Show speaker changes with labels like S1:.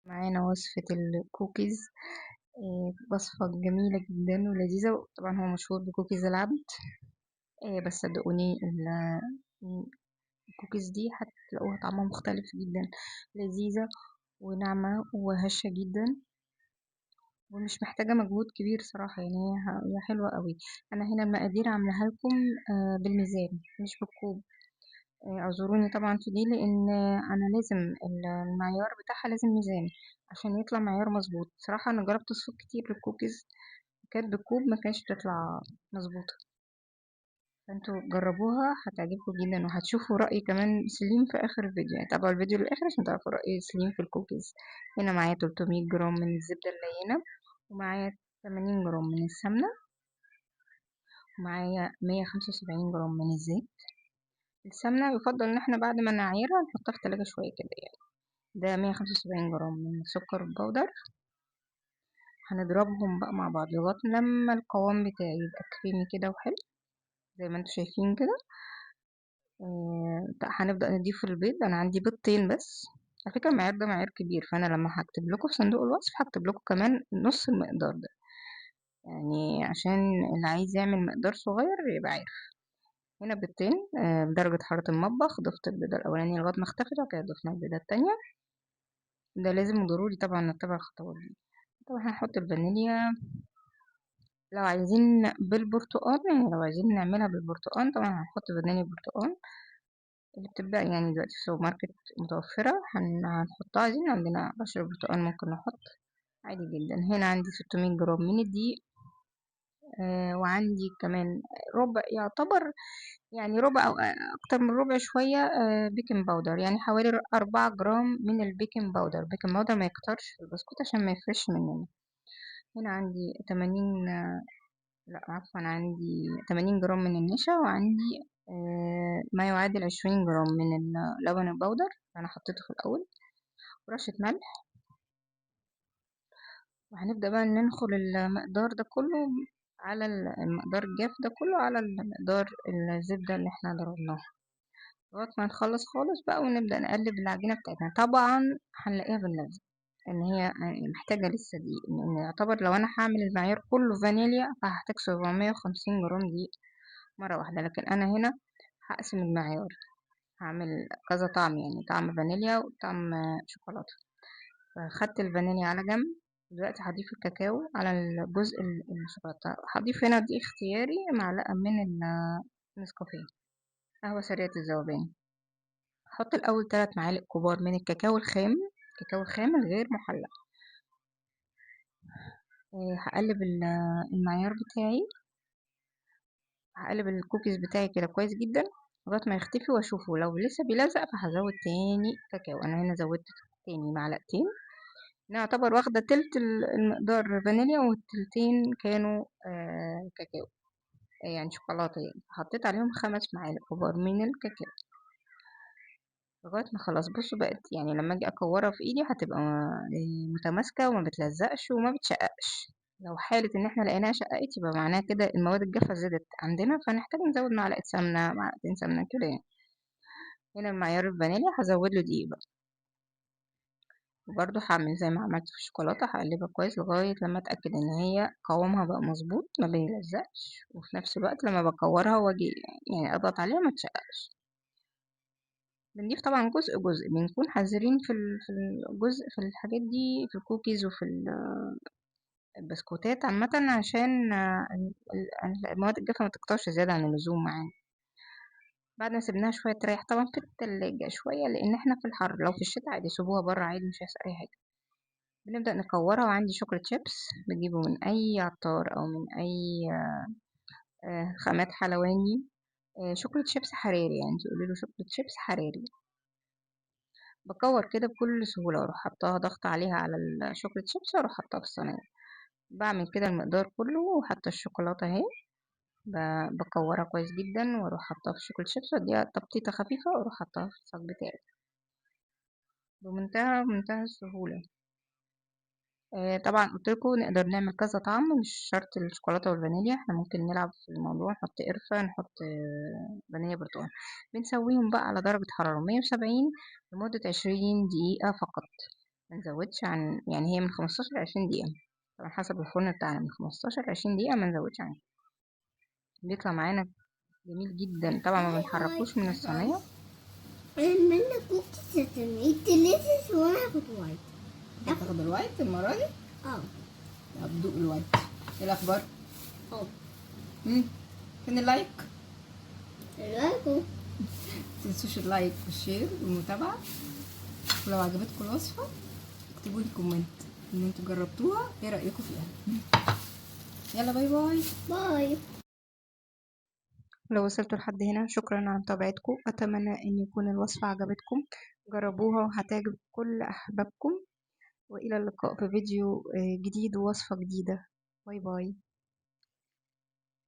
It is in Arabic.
S1: معانا وصفة الكوكيز. وصفة جميلة جدا ولذيذة. طبعا هو مشهور بكوكيز العبد. بس صدقوني الكوكيز دي هتلاقوها طعمها مختلف جدا، لذيذة وناعمة وهشة جدا، ومش محتاجة مجهود كبير صراحة. يعني هي حلوة قوي. أنا هنا المقادير عاملاها لكم بالميزان مش بالكوب. اعذروني طبعا في دي، لان انا لازم المعيار بتاعها لازم ميزان عشان يطلع معيار مظبوط. صراحة انا جربت صوت كتير للكوكيز كانت بالكوب ما كانش بتطلع مظبوطة، فانتوا جربوها هتعجبكم جدا، وهتشوفوا رأيي كمان سليم في اخر الفيديو. يعني تابعوا الفيديو للاخر عشان تعرفوا رأيي سليم في الكوكيز. هنا معايا 300 جرام من الزبدة اللينة، ومعايا 80 جرام من السمنة، ومعايا 175 جرام من الزيت. السمنة يفضل ان احنا بعد ما نعيرها نحطها في التلاجة شوية كده. ده 175 جرام من السكر البودر. هنضربهم بقى مع بعض لغاية لما القوام بتاعي يبقى كريمي كده وحلو زي ما انتوا شايفين كده. هنبدأ نضيف البيض. انا عندي بيضتين بس. على فكرة المعيار ده معيار كبير، فانا لما هكتب لكم في صندوق الوصف هكتب لكم كمان نص المقدار ده، يعني عشان اللي عايز يعمل مقدار صغير يبقى عارف. هنا بيضتين بدرجة حرارة المطبخ. ضفت البيضة الأولانية لغاية ما اختفت، وبعد كده ضفنا البيضة التانية. ده لازم ضروري طبعا نتبع الخطوات دي. طبعا هنحط الفانيليا لو عايزين بالبرتقال، يعني لو عايزين نعملها بالبرتقال طبعا هنحط فانيليا برتقال اللي بتتباع يعني دلوقتي في السوبر ماركت متوفرة. هنحطها. عايزين عندنا بشر برتقال ممكن نحط عادي جدا. هنا عندي 600 جرام من الدقيق. وعندي كمان ربع يعتبر، يعني ربع أو أكتر من ربع شوية بيكنج باودر، يعني حوالي 4 جرام من البيكنج باودر. بيكنج باودر ما يكترش في البسكوت عشان ما يفرش مننا. هنا عندي 80، لا عفوا، عندي 80 جرام من النشا، وعندي ما يعادل 20 جرام من اللبن البودر أنا حطيته في الأول، ورشة ملح. وهنبدأ بقى ننخل المقدار ده كله على المقدار الجاف ده كله على المقدار الزبدة اللي احنا ضربناها لغاية ما نخلص خالص بقى، ونبدأ نقلب العجينة بتاعتنا. طبعا هنلاقيها باللزق ان هي محتاجة لسه دقيق، لان يعتبر لو انا هعمل المعيار كله فانيليا فهحتاج 750 جرام دقيق مرة واحدة. لكن انا هنا هقسم المعيار، هعمل كذا طعم، يعني طعم فانيليا وطعم شوكولاتة. فخدت الفانيليا على جنب. دلوقتي هضيف الكاكاو على الجزء الشوكولاتة. هضيف هنا دي اختياري معلقة من النسكافيه، قهوة سريعة الذوبان. هحط الأول 3 معالق كبار من الكاكاو الخام، الكاكاو الخام الغير محلى. هقلب المعيار بتاعي، هقلب الكوكيز بتاعي كده كويس جدا لغاية ما يختفي، واشوفه لو لسه بيلزق فهزود تاني كاكاو. انا هنا زودت تاني معلقتين. انا اعتبر واخدة تلت المقدار فانيليا، والتلتين كانوا كاكاو، يعني شوكولاتة. يعني حطيت عليهم 5 معالق كبار من الكاكاو لغاية ما خلاص. بصوا بقت، يعني لما اجي اكورها في ايدي هتبقى متماسكة وما بتلزقش وما بتشققش. لو حالة ان احنا لقيناها شققت يبقى معناها كده المواد الجافة زادت عندنا، فنحتاج نزود معلقة سمنة، معلقتين سمنة كده يعني. هنا معيار الفانيليا هزود له دقيق بقى، وبرضه هعمل زي ما عملت في الشوكولاتة، هقلبها كويس لغاية لما اتأكد ان هي قوامها بقى مظبوط ما بيلزقش، وفي نفس الوقت لما بكورها واجي يعني اضغط عليها ما تشققش. بنضيف طبعا جزء جزء، بنكون حذرين في الجزء في الحاجات دي، في الكوكيز وفي البسكوتات عامة، عشان المواد الجافة ما تكترش زيادة عن اللزوم معانا. بعد ما سيبناها شوية تريح طبعا في التلاجة شوية، لأن احنا في الحر. لو في الشتاء عادي سيبوها بره عادي مش هيحصل أي حاجة. بنبدأ نكورها. وعندي شوكولات شيبس بجيبه من أي عطار أو من أي خامات حلواني. شوكولات شيبس حراري، يعني تقولي له شوكولات شيبس حراري. بكور كده بكل سهولة، واروح حطاها ضغط عليها على الشوكولات شيبس، واروح حطاها في الصينية. بعمل كده المقدار كله، وحتى الشوكولاتة اهي بكورها كويس جدا، واروح حطاها في الشوكولات شيبس، واديها تبطيطة خفيفة، واروح حطاها في الصاج بتاعي بمنتهى السهولة. طبعا قلتلكوا نقدر نعمل كذا طعم، مش شرط الشوكولاتة والفانيليا. احنا ممكن نلعب في الموضوع، نحط قرفة، نحط فانيليا، برتقال. بنسويهم بقى على درجة حرارة 170 لمدة 20 دقيقة فقط. منزودش عن، يعني هي من 15 ل20 دقيقة، طبعا حسب الفرن بتاعنا، من 15 ل20 دقيقة، منزودش عنها. بيطلع معانا جميل جدا. طبعا ما بنحركوش من الصينية.
S2: منك كوكي سيسمي تلاتة وانا هاخد وايت.
S1: هتاخد الوايت المرة دي؟
S2: اه.
S1: طب دوق الوايت. ايه الأخبار؟
S2: اه.
S1: فين اللايك؟
S2: اللايكو.
S1: متنسوش اللايك والشير والمتابعة، ولو عجبتكم الوصفة اكتبوا لي كومنت ان انتوا جربتوها، ايه رأيكم فيها. يلا باي باي.
S2: باي.
S1: لو وصلتوا لحد هنا شكرا على متابعتكم، اتمنى ان يكون الوصفة عجبتكم، جربوها وهتعجب كل احبابكم، والى اللقاء في فيديو جديد ووصفة جديدة. باي باي.